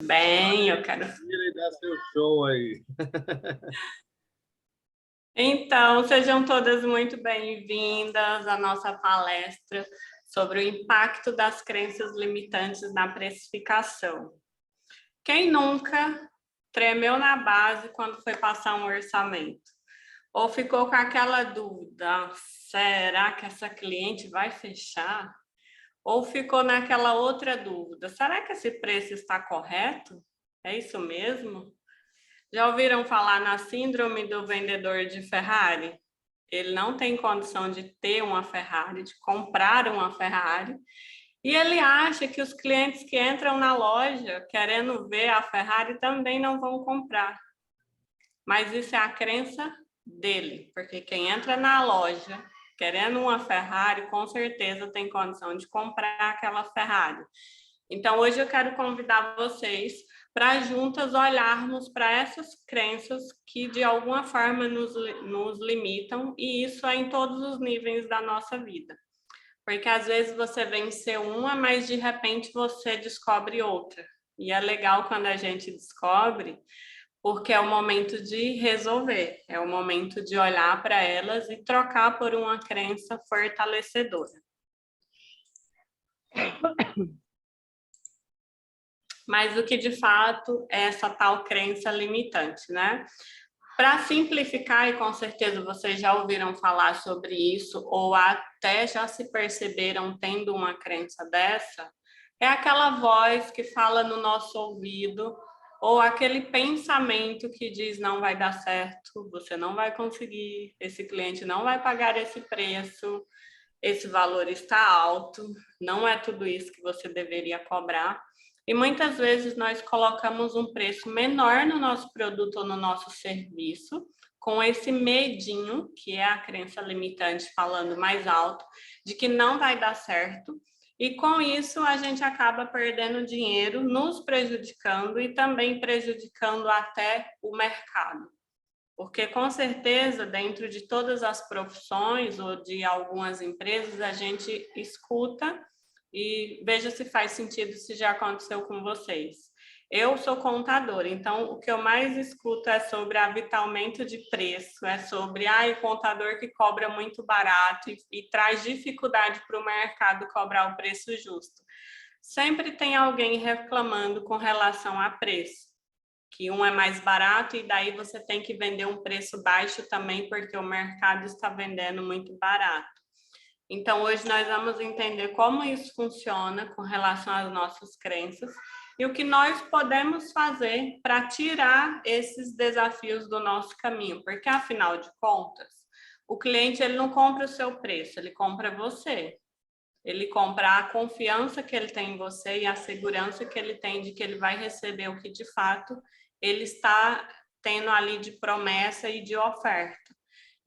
Bem, eu quero. E dá seu show aí. Então, sejam todas muito bem-vindas à nossa palestra sobre o impacto das crenças limitantes na precificação. Quem nunca tremeu na base quando foi passar um orçamento? Ou ficou com aquela dúvida, será que essa cliente vai fechar? Ou ficou naquela outra dúvida, será que esse preço está correto? É isso mesmo? Já ouviram falar na síndrome do vendedor de Ferrari? Ele não tem condição de ter uma Ferrari, de comprar uma Ferrari, e ele acha que os clientes que entram na loja querendo ver a Ferrari também não vão comprar. Mas isso é a crença dele, porque quem entra na loja querendo uma Ferrari, com certeza tem condição de comprar aquela Ferrari. Então, hoje eu quero convidar vocês para juntas olharmos para essas crenças que de alguma forma nos limitam, e isso é em todos os níveis da nossa vida. Porque às vezes você vence uma, mas de repente você descobre outra. E é legal quando a gente descobre, porque é o momento de resolver, é o momento de olhar para elas e trocar por uma crença fortalecedora. Mas o que de fato é essa tal crença limitante, né? Para simplificar, e com certeza vocês já ouviram falar sobre isso, ou até já se perceberam tendo uma crença dessa, é aquela voz que fala no nosso ouvido, ou aquele pensamento que diz não vai dar certo, você não vai conseguir, esse cliente não vai pagar esse preço, esse valor está alto, não é tudo isso que você deveria cobrar. E muitas vezes nós colocamos um preço menor no nosso produto ou no nosso serviço, com esse medinho, que é a crença limitante falando mais alto, de que não vai dar certo. E com isso a gente acaba perdendo dinheiro, nos prejudicando e também prejudicando até o mercado. Porque, com certeza, dentro de todas as profissões ou de algumas empresas, a gente escuta e veja se faz sentido, se já aconteceu com vocês. Eu sou contadora, então o que eu mais escuto é sobre avitamento de preço, é sobre o contador que cobra muito barato e traz dificuldade para o mercado cobrar o preço justo. Sempre tem alguém reclamando com relação a preço, que um é mais barato e daí você tem que vender um preço baixo também porque o mercado está vendendo muito barato. Então, hoje nós vamos entender como isso funciona com relação às nossas crenças e o que nós podemos fazer para tirar esses desafios do nosso caminho, porque afinal de contas, o cliente ele não compra o seu preço, ele compra você. Ele compra a confiança que ele tem em você e a segurança que ele tem de que ele vai receber o que de fato ele está tendo ali de promessa e de oferta.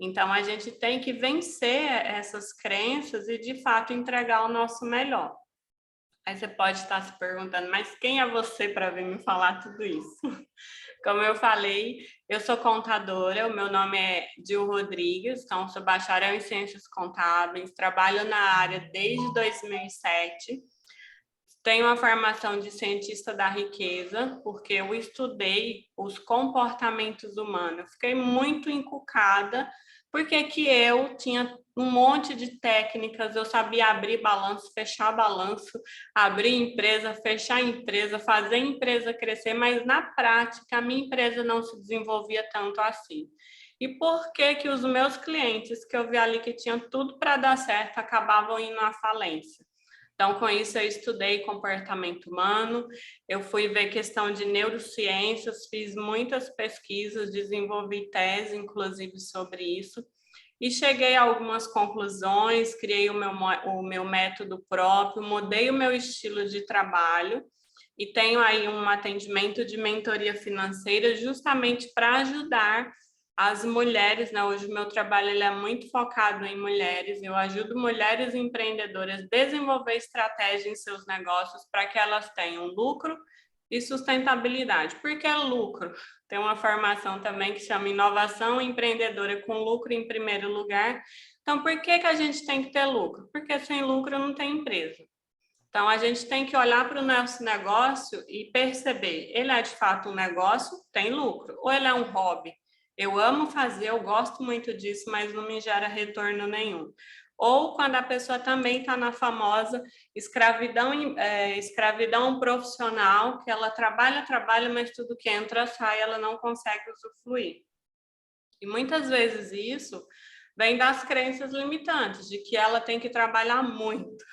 Então, a gente tem que vencer essas crenças e, de fato, entregar o nosso melhor. Aí você pode estar se perguntando, mas quem é você para vir me falar tudo isso? Como eu falei, eu sou contadora, o meu nome é Dil Rodrigues, então sou bacharel em Ciências Contábeis, trabalho na área desde 2007. Tenho uma formação de cientista da riqueza, porque eu estudei os comportamentos humanos. Fiquei muito encucada, porque que eu tinha um monte de técnicas, eu sabia abrir balanço, fechar balanço, abrir empresa, fechar empresa, fazer a empresa crescer, mas na prática a minha empresa não se desenvolvia tanto assim. E por que que os meus clientes, que eu vi ali que tinham tudo para dar certo, acabavam indo à falência? Então, com isso, eu estudei comportamento humano, eu fui ver questão de neurociências, fiz muitas pesquisas, desenvolvi tese, inclusive, sobre isso, e cheguei a algumas conclusões, criei o meu método próprio, mudei o meu estilo de trabalho, e tenho aí um atendimento de mentoria financeira justamente para ajudar as mulheres, né? Hoje o meu trabalho ele é muito focado em mulheres, eu ajudo mulheres empreendedoras a desenvolver estratégia em seus negócios para que elas tenham lucro e sustentabilidade. Por que lucro? Tem uma formação também que chama Inovação Empreendedora com Lucro em primeiro lugar. Então, por que que a gente tem que ter lucro? Porque sem lucro não tem empresa. Então, a gente tem que olhar para o nosso negócio e perceber, ele é de fato um negócio, tem lucro, ou ele é um hobby? Eu amo fazer, eu gosto muito disso, mas não me gera retorno nenhum. Ou quando a pessoa também está na famosa escravidão profissional, que ela trabalha, mas tudo que entra sai, ela não consegue usufruir. E muitas vezes isso vem das crenças limitantes, de que ela tem que trabalhar muito.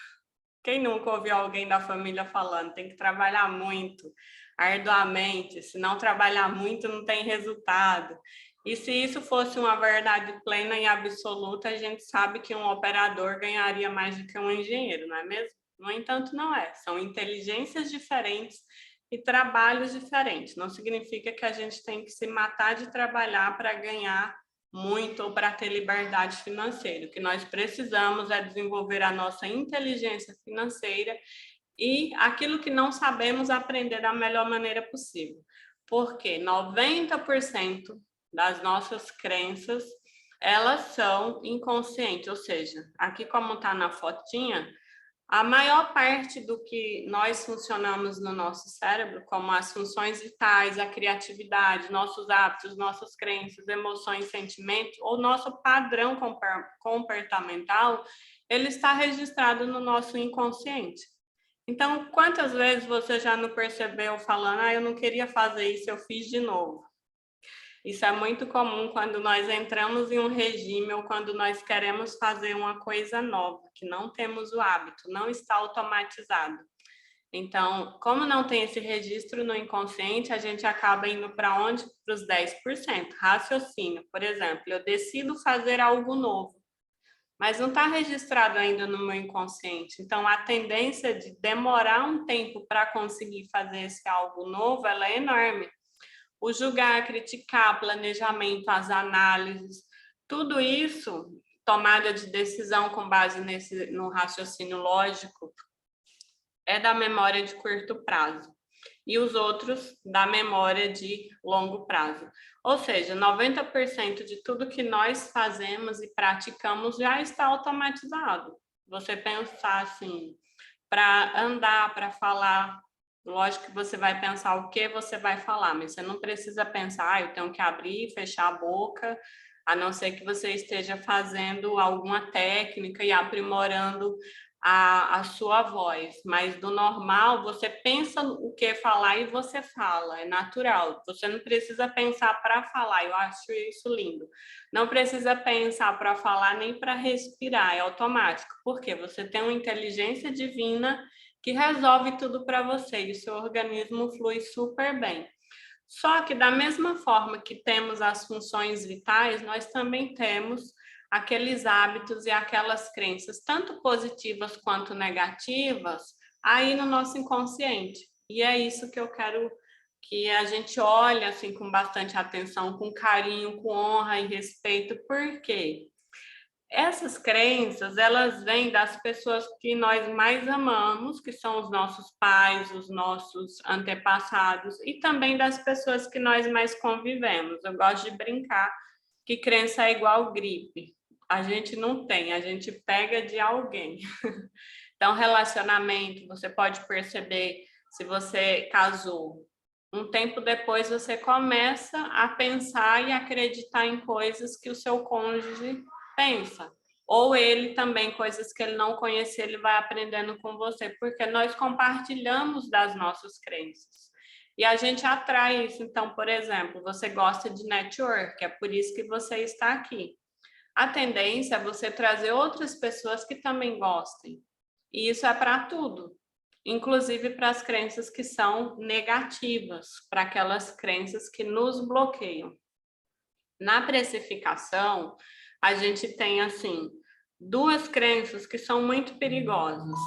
Quem nunca ouviu alguém da família falando, tem que trabalhar muito, arduamente, se não trabalhar muito não tem resultado. E se isso fosse uma verdade plena e absoluta, a gente sabe que um operador ganharia mais do que um engenheiro, não é mesmo? No entanto, não é. São inteligências diferentes e trabalhos diferentes. Não significa que a gente tem que se matar de trabalhar para ganhar muito ou para ter liberdade financeira. O que nós precisamos é desenvolver a nossa inteligência financeira e aquilo que não sabemos aprender da melhor maneira possível. Porque 90% das nossas crenças, elas são inconscientes, ou seja, aqui como está na fotinha, a maior parte do que nós funcionamos no nosso cérebro, como as funções vitais, a criatividade, nossos hábitos, nossas crenças, emoções, sentimentos, ou nosso padrão comportamental, ele está registrado no nosso inconsciente. Então, quantas vezes você já não percebeu falando, eu não queria fazer isso, eu fiz de novo? Isso é muito comum quando nós entramos em um regime ou quando nós queremos fazer uma coisa nova, que não temos o hábito, não está automatizado. Então, como não tem esse registro no inconsciente, a gente acaba indo para onde? Para os 10%. Raciocínio, por exemplo, eu decido fazer algo novo, mas não está registrado ainda no meu inconsciente. Então, a tendência de demorar um tempo para conseguir fazer esse algo novo, ela é enorme. O julgar, criticar, planejamento, as análises, tudo isso, tomada de decisão com base no raciocínio lógico, é da memória de curto prazo. E os outros da memória de longo prazo. Ou seja, 90% de tudo que nós fazemos e praticamos já está automatizado. Você pensar assim, para andar, para falar, lógico que você vai pensar o que você vai falar, mas você não precisa pensar, eu tenho que abrir e fechar a boca, a não ser que você esteja fazendo alguma técnica e aprimorando a sua voz. Mas do normal, você pensa o que falar e você fala, é natural. Você não precisa pensar para falar, eu acho isso lindo. Não precisa pensar para falar nem para respirar, é automático, porque você tem uma inteligência divina que resolve tudo para você e o seu organismo flui super bem. Só que da mesma forma que temos as funções vitais, nós também temos aqueles hábitos e aquelas crenças, tanto positivas quanto negativas, aí no nosso inconsciente. E é isso que eu quero que a gente olhe assim com bastante atenção, com carinho, com honra e respeito. Por quê? Essas crenças, elas vêm das pessoas que nós mais amamos, que são os nossos pais, os nossos antepassados, e também das pessoas que nós mais convivemos. Eu gosto de brincar que crença é igual gripe. A gente não tem, a gente pega de alguém. Então, relacionamento, você pode perceber se você casou. Um tempo depois, você começa a pensar e acreditar em coisas que o seu cônjuge pensa. Ou ele também, coisas que ele não conhecia, ele vai aprendendo com você, porque nós compartilhamos das nossas crenças. E a gente atrai isso. Então, por exemplo, você gosta de network, é por isso que você está aqui. A tendência é você trazer outras pessoas que também gostem. E isso é para tudo, inclusive para as crenças que são negativas, para aquelas crenças que nos bloqueiam. Na precificação, a gente tem, assim, duas crenças que são muito perigosas.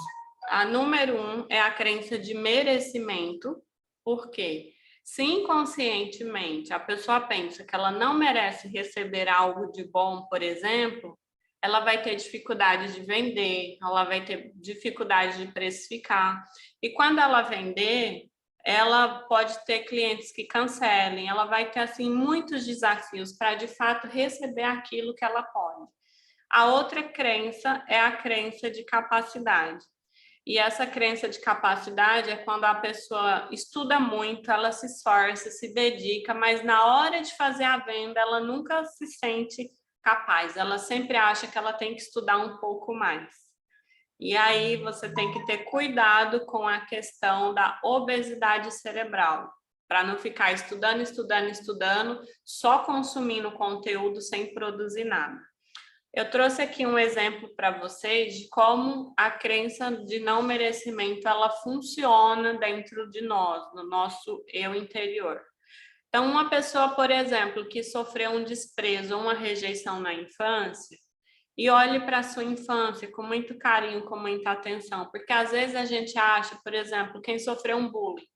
A número 1 é a crença de merecimento, porque se inconscientemente a pessoa pensa que ela não merece receber algo de bom, por exemplo, ela vai ter dificuldade de vender, ela vai ter dificuldade de precificar. E quando ela vender, ela pode ter clientes que cancelem, ela vai ter assim muitos desafios para de fato receber aquilo que ela pode. A outra crença é a crença de capacidade. E essa crença de capacidade é quando a pessoa estuda muito, ela se esforça, se dedica, mas na hora de fazer a venda, ela nunca se sente capaz, ela sempre acha que ela tem que estudar um pouco mais. E aí você tem que ter cuidado com a questão da obesidade cerebral, para não ficar estudando, só consumindo conteúdo sem produzir nada. Eu trouxe aqui um exemplo para vocês de como a crença de não merecimento ela funciona dentro de nós, no nosso eu interior. Então, uma pessoa, por exemplo, que sofreu um desprezo ou uma rejeição na infância, e olhe para a sua infância com muito carinho, com muita atenção, porque às vezes a gente acha, por exemplo, quem sofreu um bullying,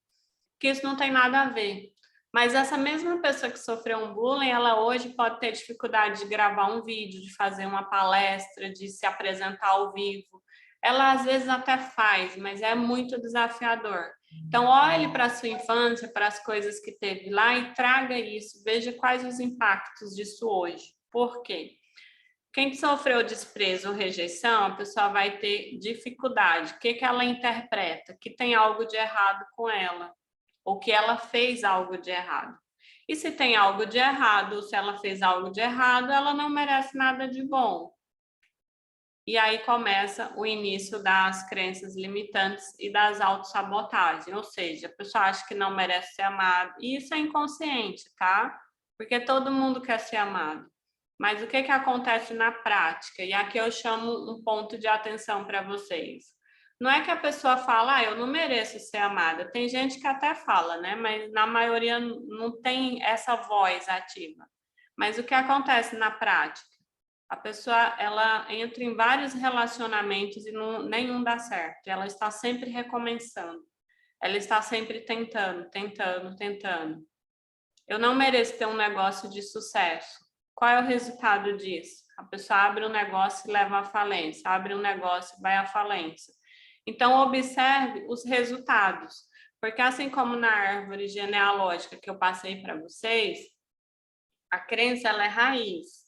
que isso não tem nada a ver. Mas essa mesma pessoa que sofreu um bullying, ela hoje pode ter dificuldade de gravar um vídeo, de fazer uma palestra, de se apresentar ao vivo. Ela às vezes até faz, mas é muito desafiador. Então, olhe para a sua infância, para as coisas que teve lá e traga isso. Veja quais os impactos disso hoje. Por quê? Quem sofreu desprezo ou rejeição, a pessoa vai ter dificuldade. O que ela interpreta? Que tem algo de errado com ela, ou que ela fez algo de errado. E se tem algo de errado, ou se ela fez algo de errado, ela não merece nada de bom. E aí começa o início das crenças limitantes e das autossabotagens, ou seja, a pessoa acha que não merece ser amada, e isso é inconsciente, tá? Porque todo mundo quer ser amado. Mas o que acontece na prática? E aqui eu chamo um ponto de atenção para vocês. Não é que a pessoa fala, eu não mereço ser amada. Tem gente que até fala, né? Mas na maioria não tem essa voz ativa. Mas o que acontece na prática? A pessoa, ela entra em vários relacionamentos e nenhum dá certo. Ela está sempre recomeçando. Ela está sempre tentando. Eu não mereço ter um negócio de sucesso. Qual é o resultado disso? A pessoa abre um negócio e leva à falência. Abre um negócio e vai à falência. Então, observe os resultados. Porque assim como na árvore genealógica que eu passei para vocês, a crença ela é raiz.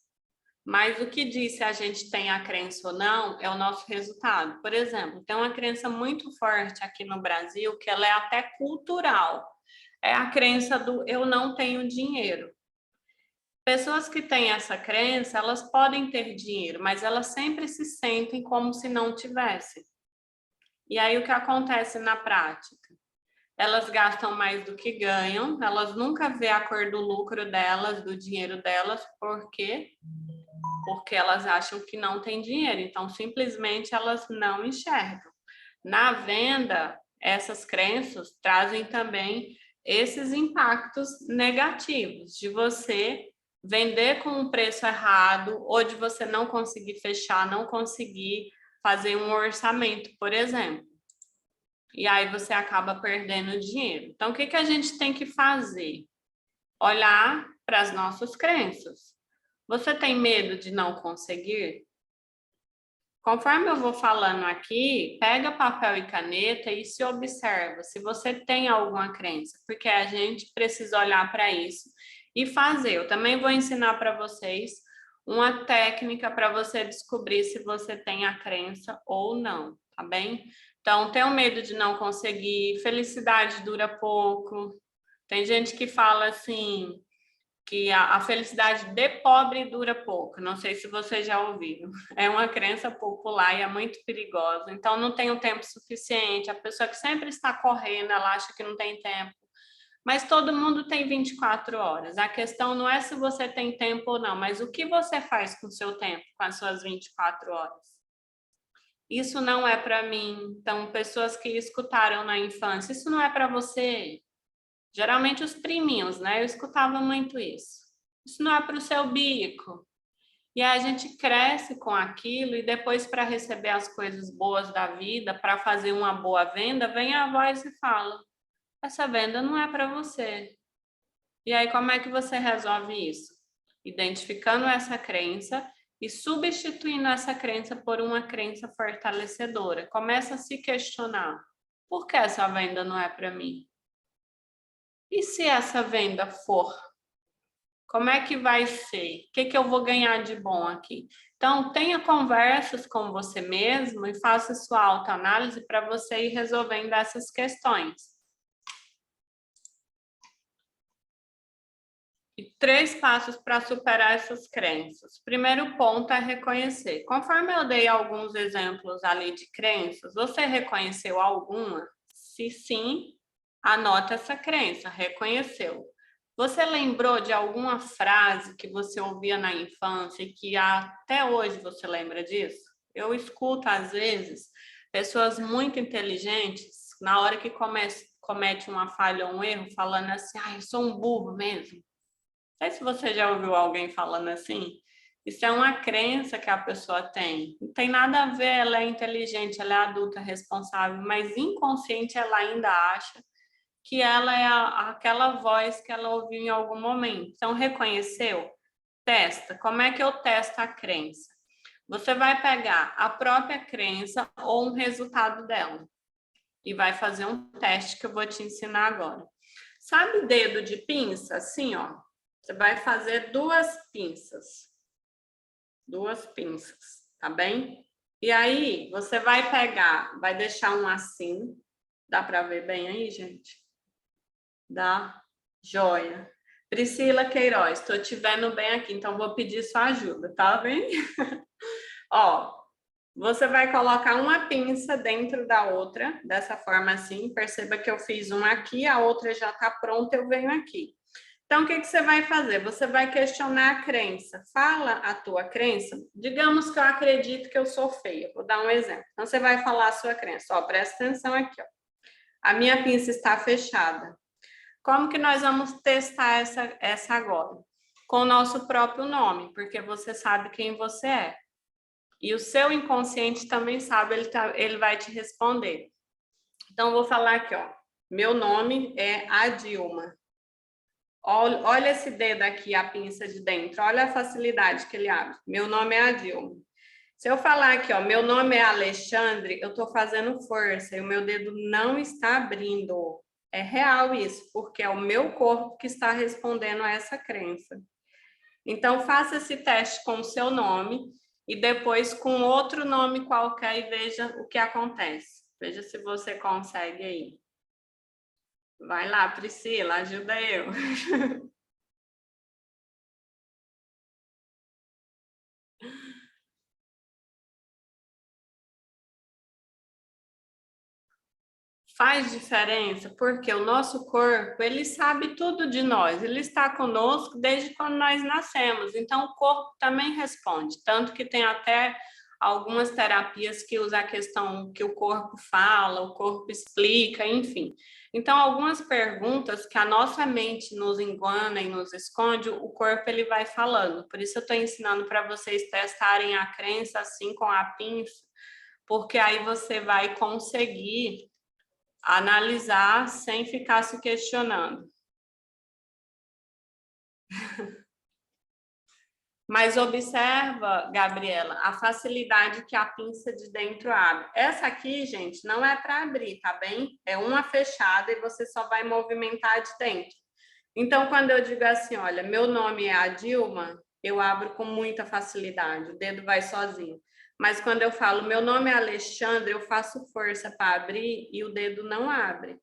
Mas o que diz se a gente tem a crença ou não é o nosso resultado. Por exemplo, tem uma crença muito forte aqui no Brasil que ela é até cultural. É a crença do eu não tenho dinheiro. Pessoas que têm essa crença, elas podem ter dinheiro, mas elas sempre se sentem como se não tivessem. E aí o que acontece na prática? Elas gastam mais do que ganham, elas nunca vê a cor do lucro delas, do dinheiro delas, por quê? Porque elas acham que não tem dinheiro, então simplesmente elas não enxergam. Na venda, essas crenças trazem também esses impactos negativos de você vender com um preço errado ou de você não conseguir fechar, não conseguir fazer um orçamento, por exemplo. E aí você acaba perdendo dinheiro. Então, o que a gente tem que fazer? Olhar para as nossas crenças. Você tem medo de não conseguir? Conforme eu vou falando aqui, pega papel e caneta e se observa se você tem alguma crença, porque a gente precisa olhar para isso e fazer. Eu também vou ensinar para vocês uma técnica para você descobrir se você tem a crença ou não, tá bem? Então, tenho medo de não conseguir, felicidade dura pouco. Tem gente que fala assim, que a felicidade de pobre dura pouco. Não sei se vocês já ouviram. É uma crença popular e é muito perigosa. Então, não tem o tempo suficiente. A pessoa que sempre está correndo, ela acha que não tem tempo. Mas todo mundo tem 24 horas. A questão não é se você tem tempo ou não, mas o que você faz com o seu tempo, com as suas 24 horas. Isso não é para mim. Então, pessoas que escutaram na infância, isso não é para você. Geralmente os priminhos, né? Eu escutava muito isso. Isso não é para o seu bico. E aí a gente cresce com aquilo e depois para receber as coisas boas da vida, para fazer uma boa venda, vem a voz e fala: essa venda não é para você. E aí como é que você resolve isso? Identificando essa crença e substituindo essa crença por uma crença fortalecedora. Começa a se questionar: por que essa venda não é para mim? E se essa venda for? Como é que vai ser? O que eu vou ganhar de bom aqui? Então, tenha conversas com você mesmo e faça sua autoanálise para você ir resolvendo essas questões. E 3 passos para superar essas crenças. Primeiro ponto é reconhecer. Conforme eu dei alguns exemplos ali de crenças, você reconheceu alguma? Se sim, anota essa crença, reconheceu. Você lembrou de alguma frase que você ouvia na infância e que até hoje você lembra disso? Eu escuto, às vezes, pessoas muito inteligentes, na hora que comete uma falha ou um erro, falando assim, eu sou um burro mesmo. Não sei se você já ouviu alguém falando assim. Isso é uma crença que a pessoa tem. Não tem nada a ver, ela é inteligente, ela é adulta, responsável, mas inconsciente ela ainda acha que ela é aquela voz que ela ouviu em algum momento. Então, reconheceu? Testa. Como é que eu testo a crença? Você vai pegar a própria crença ou um resultado dela e vai fazer um teste que eu vou te ensinar agora. Sabe dedo de pinça? Assim, ó. Você vai fazer 2 pinças. 2 pinças, tá bem? E aí, você vai pegar, vai deixar um assim. Dá para ver bem aí, gente? Dá? Joia. Priscila Queiroz, estou te vendo bem aqui, então vou pedir sua ajuda, tá bem? Ó, você vai colocar uma pinça dentro da outra, dessa forma assim. Perceba que eu fiz uma aqui, a outra já está pronta, eu venho aqui. Então, o que você vai fazer? Você vai questionar a crença. Fala a tua crença. Digamos que eu acredito que eu sou feia. Vou dar um exemplo. Então, você vai falar a sua crença. Ó, presta atenção aqui, ó. A minha pinça está fechada. Como que nós vamos testar essa agora? Com o nosso próprio nome, porque você sabe quem você é. E o seu inconsciente também sabe, ele vai te responder. Então, vou falar aqui, ó. Meu nome é Adilma. Olha esse dedo aqui, a pinça de dentro. Olha a facilidade que ele abre. Meu nome é Adilma. Se eu falar aqui, ó, meu nome é Alexandre, eu estou fazendo força e o meu dedo não está abrindo. É real isso, porque é o meu corpo que está respondendo a essa crença. Então, faça esse teste com o seu nome e depois com outro nome qualquer e veja o que acontece. Veja se você consegue aí. Vai lá, Priscila, ajuda eu. Faz diferença porque o nosso corpo, ele sabe tudo de nós, ele está conosco desde quando nós nascemos, então o corpo também responde, tanto que tem até algumas terapias que usam a questão que o corpo fala, o corpo explica, enfim. Então, algumas perguntas que a nossa mente nos engana e nos esconde, o corpo ele vai falando. Por isso eu estou ensinando para vocês testarem a crença assim com a pinça, porque aí você vai conseguir analisar sem ficar se questionando. Mas observa, Gabriela, a facilidade que a pinça de dentro abre. Essa aqui, gente, não é para abrir, tá bem? É uma fechada e você só vai movimentar de dentro. Então, quando eu digo assim, olha, meu nome é Adilma, eu abro com muita facilidade, o dedo vai sozinho. Mas quando eu falo, meu nome é Alexandre, eu faço força para abrir e o dedo não abre.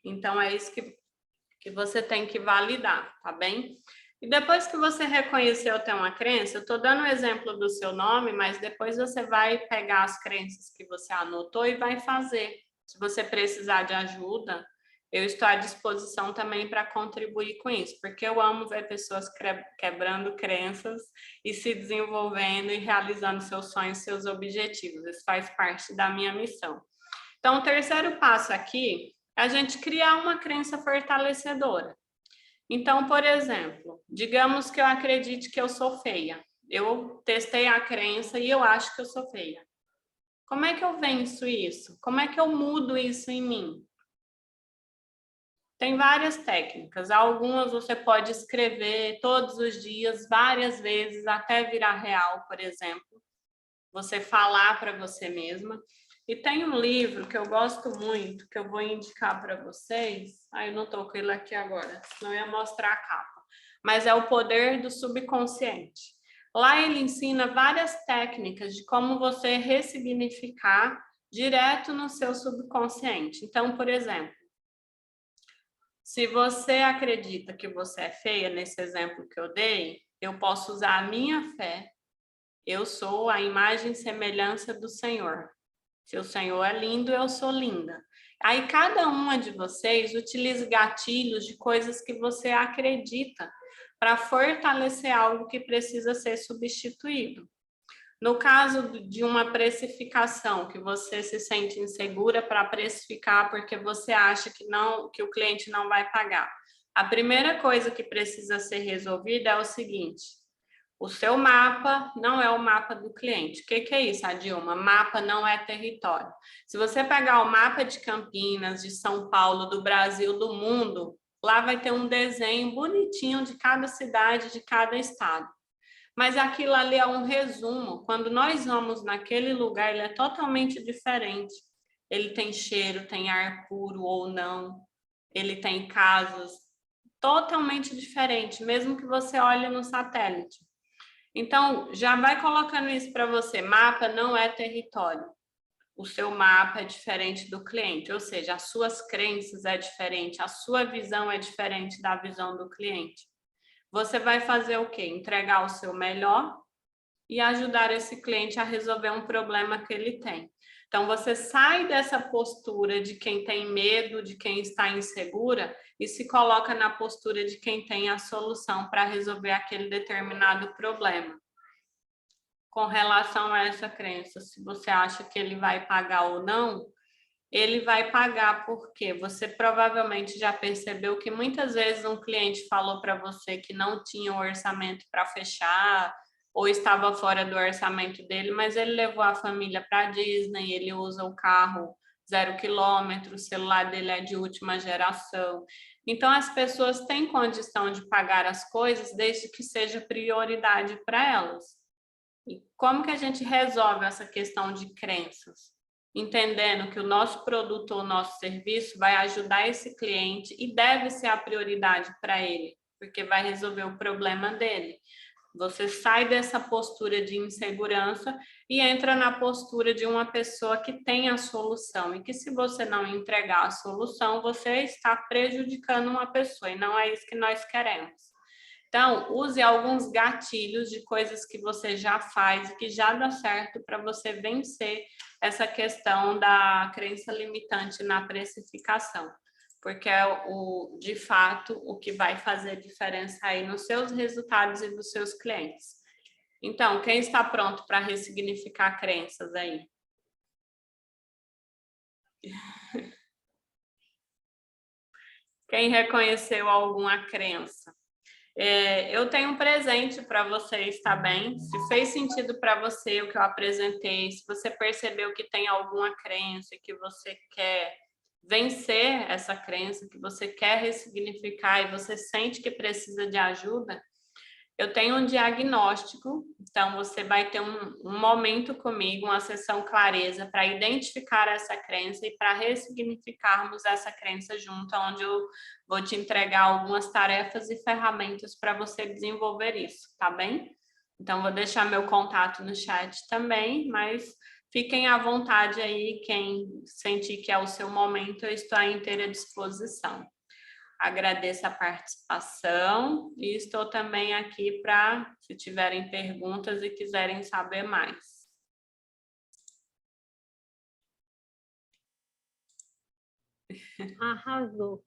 Então, é isso que você tem que validar, tá bem? E depois que você reconheceu ter uma crença, eu estou dando o exemplo do seu nome, mas depois você vai pegar as crenças que você anotou e vai fazer. Se você precisar de ajuda, eu estou à disposição também para contribuir com isso, porque eu amo ver pessoas quebrando crenças e se desenvolvendo e realizando seus sonhos, seus objetivos. Isso faz parte da minha missão. Então, o terceiro passo aqui é a gente criar uma crença fortalecedora. Então, por exemplo, digamos que eu acredite que eu sou feia. Eu testei a crença e eu acho que eu sou feia. Como é que eu venço isso? Como é que eu mudo isso em mim? Tem várias técnicas. Algumas você pode escrever todos os dias, várias vezes, até virar real, por exemplo. Você falar para você mesma. E tem um livro que eu gosto muito, que eu vou indicar para vocês. Eu não estou com ele aqui agora, senão eu ia mostrar a capa. mas é o poder do subconsciente. Lá ele ensina várias técnicas de como você ressignificar direto no seu subconsciente. Então, por exemplo, se você acredita que você é feia, nesse exemplo que eu dei, eu posso usar a minha fé. Eu sou a imagem e semelhança do Senhor. Se o Senhor é lindo, eu sou linda. Aí cada uma de vocês utiliza gatilhos de coisas que você acredita para fortalecer algo que precisa ser substituído. No caso de uma precificação, que você se sente insegura para precificar porque você acha que o cliente não vai pagar. A primeira coisa que precisa ser resolvida é o seguinte: o seu mapa não é o mapa do cliente. O que é isso, Adilma? Mapa não é território. Se você pegar o mapa de Campinas, de São Paulo, do Brasil, do mundo, lá vai ter um desenho bonitinho de cada cidade, de cada estado. Mas aquilo ali é um resumo. Quando nós vamos naquele lugar, ele é totalmente diferente. Ele tem cheiro, tem ar puro ou não. Ele tem casas totalmente diferentes, mesmo que você olhe no satélite. Então, já vai colocando isso para você. Mapa não é território. O seu mapa é diferente do cliente, ou seja, as suas crenças é diferente, a sua visão é diferente da visão do cliente. Você vai fazer o quê? Entregar o seu melhor e ajudar esse cliente a resolver um problema que ele tem. Então, você sai dessa postura de quem tem medo, de quem está insegura, e se coloca na postura de quem tem a solução para resolver aquele determinado problema. Com relação a essa crença, se você acha que ele vai pagar ou não, ele vai pagar porque você provavelmente já percebeu que muitas vezes um cliente falou para você que não tinha um orçamento para fechar ou estava fora do orçamento dele, mas ele levou a família para a Disney, ele usa o carro 0 quilômetro, o celular dele é de última geração. Então, as pessoas têm condição de pagar as coisas desde que seja prioridade para elas. E como que a gente resolve essa questão de crenças? Entendendo que o nosso produto ou o nosso serviço vai ajudar esse cliente e deve ser a prioridade para ele, porque vai resolver o problema dele. Você sai dessa postura de insegurança e entra na postura de uma pessoa que tem a solução e que, se você não entregar a solução, você está prejudicando uma pessoa e não é isso que nós queremos. Então, use alguns gatilhos de coisas que você já faz e que já dá certo para você vencer essa questão da crença limitante na precificação, porque é de fato o que vai fazer diferença aí nos seus resultados e dos seus clientes. Então, quem está pronto para ressignificar crenças aí? Quem reconheceu alguma crença? Eu tenho um presente para vocês, tá bem? Se fez sentido para você o que eu apresentei, se você percebeu que tem alguma crença, que você quer vencer essa crença, que você quer ressignificar e você sente que precisa de ajuda, eu tenho um diagnóstico, então você vai ter um momento comigo, uma sessão clareza para identificar essa crença e para ressignificarmos essa crença junto, onde eu vou te entregar algumas tarefas e ferramentas para você desenvolver isso, tá bem? Então, vou deixar meu contato no chat também, mas fiquem à vontade aí, quem sentir que é o seu momento, eu estou à inteira disposição. Agradeço a participação e estou também aqui para, se tiverem perguntas e quiserem saber mais. Arrasou.